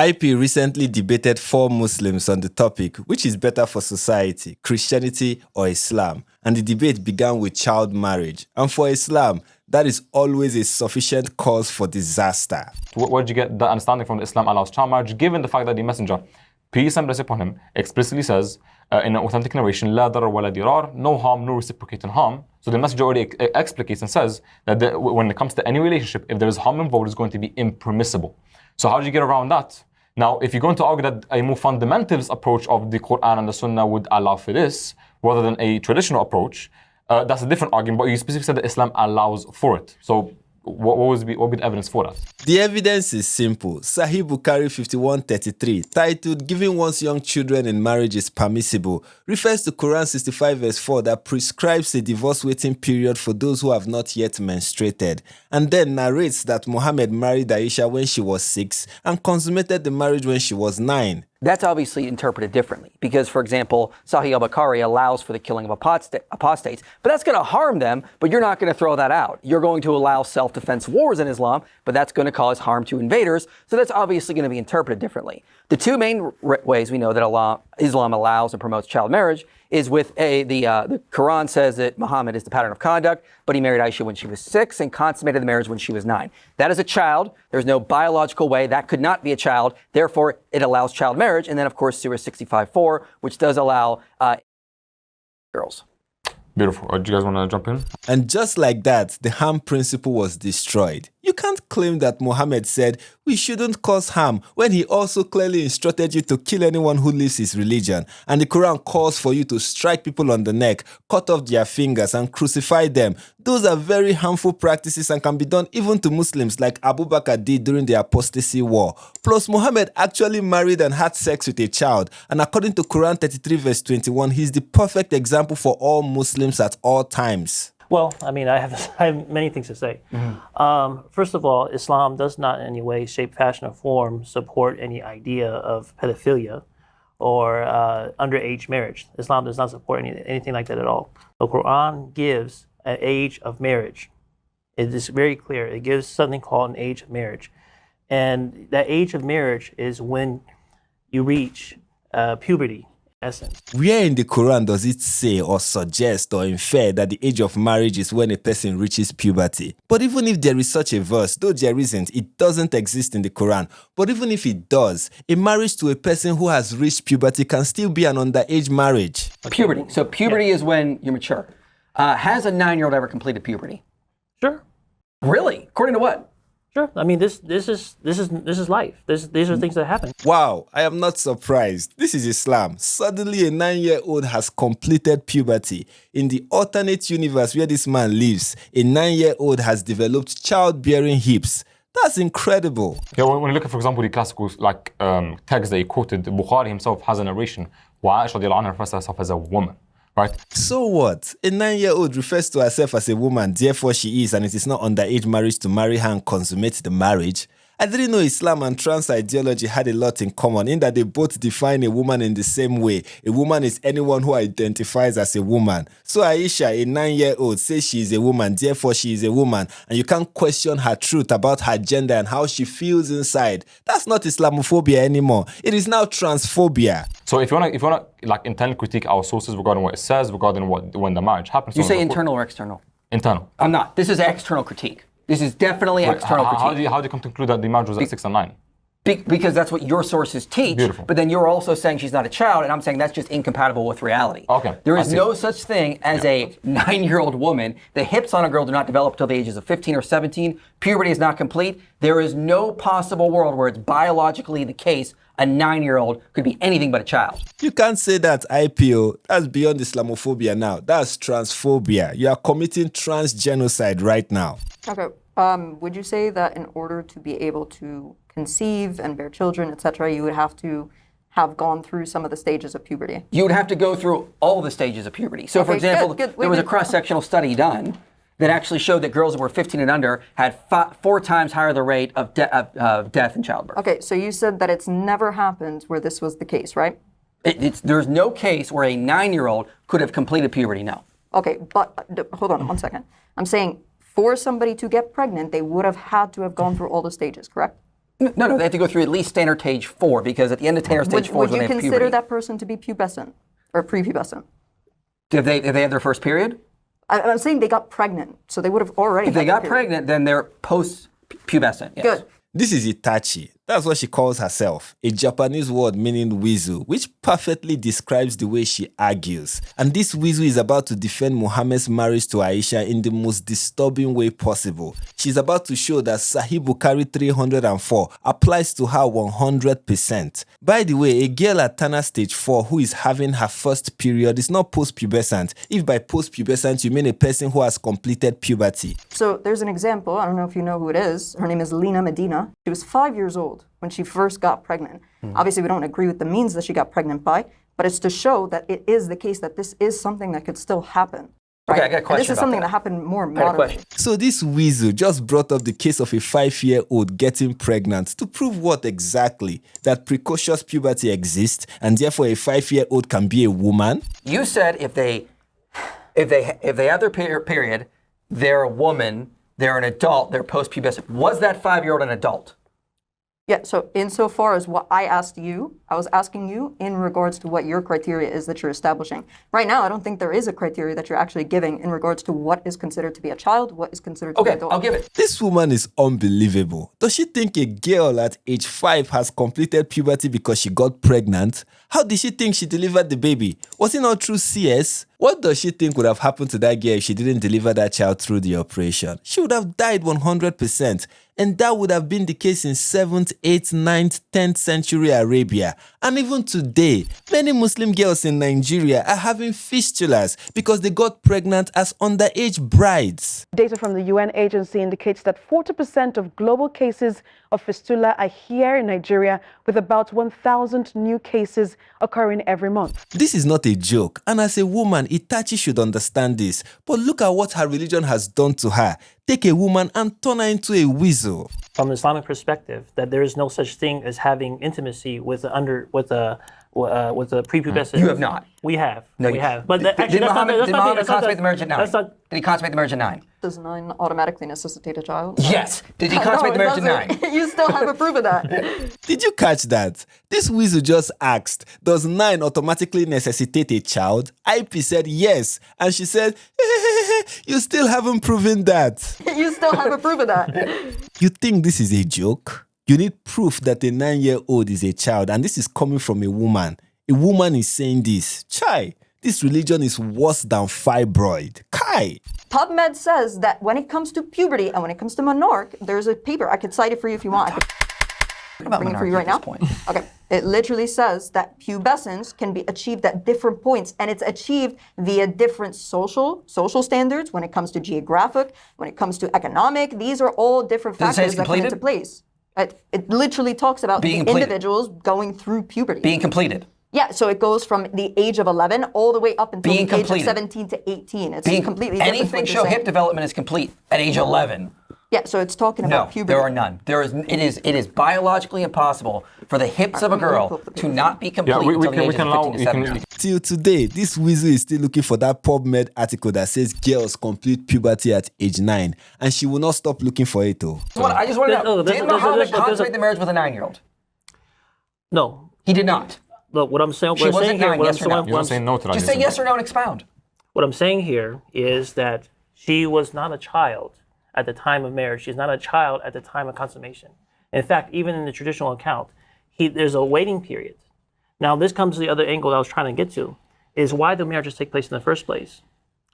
IP recently debated 4 Muslims on the topic, which is better for society, Christianity or Islam? And the debate began with child marriage. And for Islam, that is always a sufficient cause for disaster. Where did you get the understanding from that Islam allows child marriage, given the fact that the Messenger, peace and blessing upon him, explicitly says in an authentic narration, لا ضرر ولا ضرار, no harm, no reciprocating harm. So the Messenger already explicates and says that when it comes to any relationship, if there is harm involved, it's going to be impermissible. So how do you get around that? Now, if you're going to argue that a more fundamentalist approach of the Quran and the Sunnah would allow for this, rather than a traditional approach, that's a different argument, but you specifically said that Islam allows for it. So what would be the evidence for that? The evidence is simple. Sahih Bukhari 5133, titled "Giving one's young children in marriage is permissible," refers to Quran 65 verse 4 that prescribes a divorce waiting period for those who have not yet menstruated, and then narrates that Muhammad married Aisha when she was 6 and consummated the marriage when she was 9. That's obviously interpreted differently because, for example, Sahih al-Bukhari allows for the killing of apostates, but that's going to harm them, but you're not going to throw that out. You're going to allow self-defense wars in Islam, but that's going to cause harm to invaders, so that's obviously going to be interpreted differently. The two main ways we know that Islam allows and promotes child marriage is with the Quran says that Muhammad is the pattern of conduct, but he married Aisha when she was 6 and consummated the marriage when she was 9. That is a child. There's no biological way that could not be a child. Therefore, it allows child marriage. And then, of course, Surah 65:4, which does allow girls. Beautiful. Do you guys want to jump in? And just like that, the harm principle was destroyed. You can't claim that Muhammad said we shouldn't cause harm when he also clearly instructed you to kill anyone who leaves his religion. And the Quran calls for you to strike people on the neck, cut off their fingers, and crucify them. Those are very harmful practices and can be done even to Muslims like Abu Bakr did during the apostasy war. Plus, Muhammad actually married and had sex with a child. And according to Quran 33 verse 21, he's the perfect example for all Muslims at all times. Well, I mean, I have many things to say. First of all, Islam does not in any way, shape, fashion, or form support any idea of pedophilia or underage marriage. Islam does not support anything like that at all. The Quran gives an age of marriage. It is very clear. It gives something called an age of marriage. And that age of marriage is when you reach puberty. Essence. Where in the Quran does it say or suggest or infer that the age of marriage is when a person reaches puberty? But even if there is such a verse, though there isn't, it doesn't exist in the Quran. But even if it does, a marriage to a person who has reached puberty can still be an underage marriage. Puberty. So puberty is when you're mature. Has a 9-year-old ever completed puberty? Sure. Really? According to what? Sure. I mean, this is life. These are things that happen. Wow, I am not surprised. This is Islam. Suddenly a 9-year-old has completed puberty. In the alternate universe where this man lives, a 9-year-old has developed childbearing hips. That's incredible. Yeah, when you look at, for example, the classical text that he quoted, Bukhari himself has a narration where Aisha refers to herself as a woman. Right. So what? A 9-year-old refers to herself as a woman, therefore she is, and it is not underage marriage to marry her and consummate the marriage. I didn't know Islam and trans ideology had a lot in common in that they both define a woman in the same way. A woman is anyone who identifies as a woman. So Aisha, a 9-year-old, says she is a woman, therefore she is a woman, and you can't question her truth about her gender and how she feels inside. That's not Islamophobia anymore. It is now transphobia. So if you wanna like internally critique our sources regarding what it says, regarding when the marriage happens. You say internal or external? Internal. I'm not. This is external critique. This is definitely external critique. How do you come to conclude that the marriage was at 6 and 9? Because that's what your sources teach. Beautiful. But then you're also saying she's not a child, and I'm saying that's just incompatible with reality. Okay. There is no such thing as a 9-year-old woman. The hips on a girl do not develop until the ages of 15 or 17. Puberty is not complete. There is no possible world where it's biologically the case a 9-year-old could be anything but a child. You can't say that, IPO. That's beyond Islamophobia now. That's transphobia. You are committing trans genocide right now. Okay. Would you say that in order to be able to conceive and bear children, etc., you would have to have gone through some of the stages of puberty? You would have to go through all the stages of puberty. So, for example, there was a cross-sectional study done that actually showed that girls that were 15 and under had 4 times higher the rate of death in childbirth. Okay, so you said that it's never happened where this was the case, right? There's no case where a 9-year-old could have completed puberty, no. Okay, but hold on one second. I'm saying for somebody to get pregnant, they would have had to have gone through all the stages, correct? No, they have to go through at least standard stage 4 because at the end of standard stage 4 Would is when you they have consider puberty. that person to be pubescent or prepubescent? If they have their first period? I'm saying they got pregnant, so they would have already. If they had got their period. pregnant, then they're post-pubescent. Yes. Good. This is Itachi. That's what she calls herself, a Japanese word meaning Wizu, which perfectly describes the way she argues. And this Wizu is about to defend Muhammad's marriage to Aisha in the most disturbing way possible. She's about to show that Sahih Bukhari 304 applies to her 100%. By the way, a girl at Tana stage 4 who is having her first period is not post-pubescent. If by post-pubescent you mean a person who has completed puberty. So there's an example. I don't know if you know who it is. Her name is Lena Medina. She was 5 years old when she first got pregnant. Obviously, we don't agree with the means that she got pregnant by, but it's to show that it is the case that this is something that could still happen. Okay, right? I got a question And this is about something that. that happened more I had a modern. question. So this Wizu just brought up the case of a 5-year-old getting pregnant to prove what exactly? That precocious puberty exists and therefore a 5-year-old can be a woman? You said if they have their period, they're a woman, they're an adult, they're post-pubescent. Was that 5-year-old an adult? Yeah, so insofar as what I asked you, I was asking you in regards to what your criteria is that you're establishing. Right now, I don't think there is a criteria that you're actually giving in regards to what is considered to be a child, what is considered to be Okay, adult. I'll give it. This woman is unbelievable. Does she think a girl at age 5 has completed puberty because she got pregnant? How did she think she delivered the baby? Was it not through CS? What does she think would have happened to that girl if she didn't deliver that child through the operation? She would have died 100%. And that would have been the case in 7th, 8th, 9th, 10th century Arabia. And even today, many Muslim girls in Nigeria are having fistulas because they got pregnant as underage brides. Data from the UN agency indicates that 40% of global cases of fistula are here in Nigeria, with about 1,000 new cases occurring every month. This is not a joke, and as a woman, Itachi should understand this. But look at what her religion has done to her. Take a woman and turn her into a weasel. From an Islamic perspective, that there is no such thing as having intimacy with a prepubescent. You have not. We have. No, we you- have. But Did Muhammad consummate the marriage at 9? That's not. Did he consummate the marriage at 9? Does 9 automatically necessitate a child? Yes. Did he consummate the marriage at 9? You still haven't proven that. Did you catch that? This weasel just asked, does 9 automatically necessitate a child? IP said yes, and she said, you still haven't proven that. You still haven't proven that. You think this is a joke? You need proof that a 9-year-old is a child, and this is coming from a woman. A woman is saying this. Chai, this religion is worse than fibroid. Kai. PubMed says that when it comes to puberty and when it comes to monarch, there's a paper. I could cite it for you if you want. I could bring it for you right now. Okay. It literally says that pubescence can be achieved at different points, and it's achieved via different social standards when it comes to geographic, when it comes to economic. These are all different Does it say factors it's that come into completed? place. It literally talks about Being completed. individuals going through puberty. Being completed. Yeah, so it goes from the age of 11 all the way up until Being the age of completed. 17 to 18. It's Being completely different. anything what show you're saying. hip development is complete at age 11. Yeah, so it's talking No, about puberty. there are none. It is biologically impossible for the hips of a girl to not be complete Yeah, we until the can age of allow. 15 to You can, 17. Till today, this weasel is still looking for that PubMed article that says girls complete puberty at age 9, and she will not stop looking for it though. I just want to know, There's- did there's- Muhammad there's- consummate the marriage with a 9-year-old? No. He did not. Look, what I'm saying. She What I'm wasn't saying here. 9, What yes I'm or no? saying- you don't say no to that. Just say Yusuf. yes or no and expound. What I'm saying here is that she was not a child at the time of marriage. She's not a child at the time of consummation. In fact, even in the traditional account, there's a waiting period. Now, this comes to the other angle that I was trying to get to, is why do marriages take place in the first place?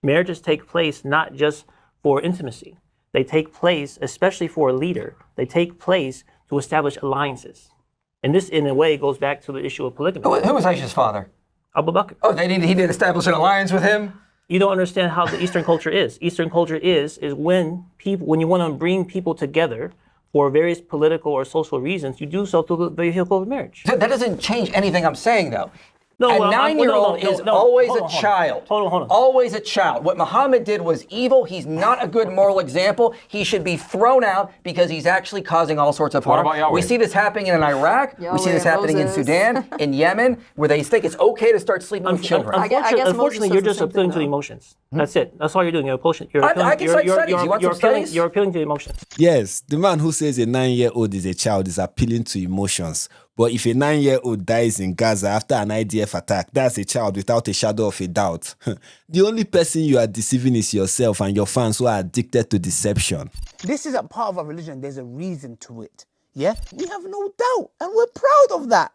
Marriages take place not just for intimacy. They take place, especially for a leader, they take place to establish alliances. And this, in a way, goes back to the issue of polygamy. Who was Aisha's father? Abu Bakr. Oh, he did establish an alliance with him? You don't understand how the Eastern culture is. Eastern culture is when you want to bring people together for various political or social reasons, you do so through the vehicle of marriage. That doesn't change anything I'm saying, though. A 9-year-old is always a child. Hold on. Always a child. What Muhammad did was evil. He's not a good moral example. He should be thrown out because he's actually causing all sorts of harm. What about Yahweh? We see this happening in Iraq. We see this happening in Sudan, in Yemen, where they think it's okay to start sleeping with children. Unfortunately, you're just appealing to the emotions. That's it. That's all you're doing. You're appealing. I can cite studies. You want some studies? You're appealing to the emotions. Yes, the man who says a 9-year-old is a child is appealing to emotions. But if a 9-year-old dies in Gaza after an IDF attack, that's a child without a shadow of a doubt. The only person you are deceiving is yourself and your fans who are addicted to deception. This is a part of our religion. There's a reason to it. Yeah? We have no doubt, and we're proud of that.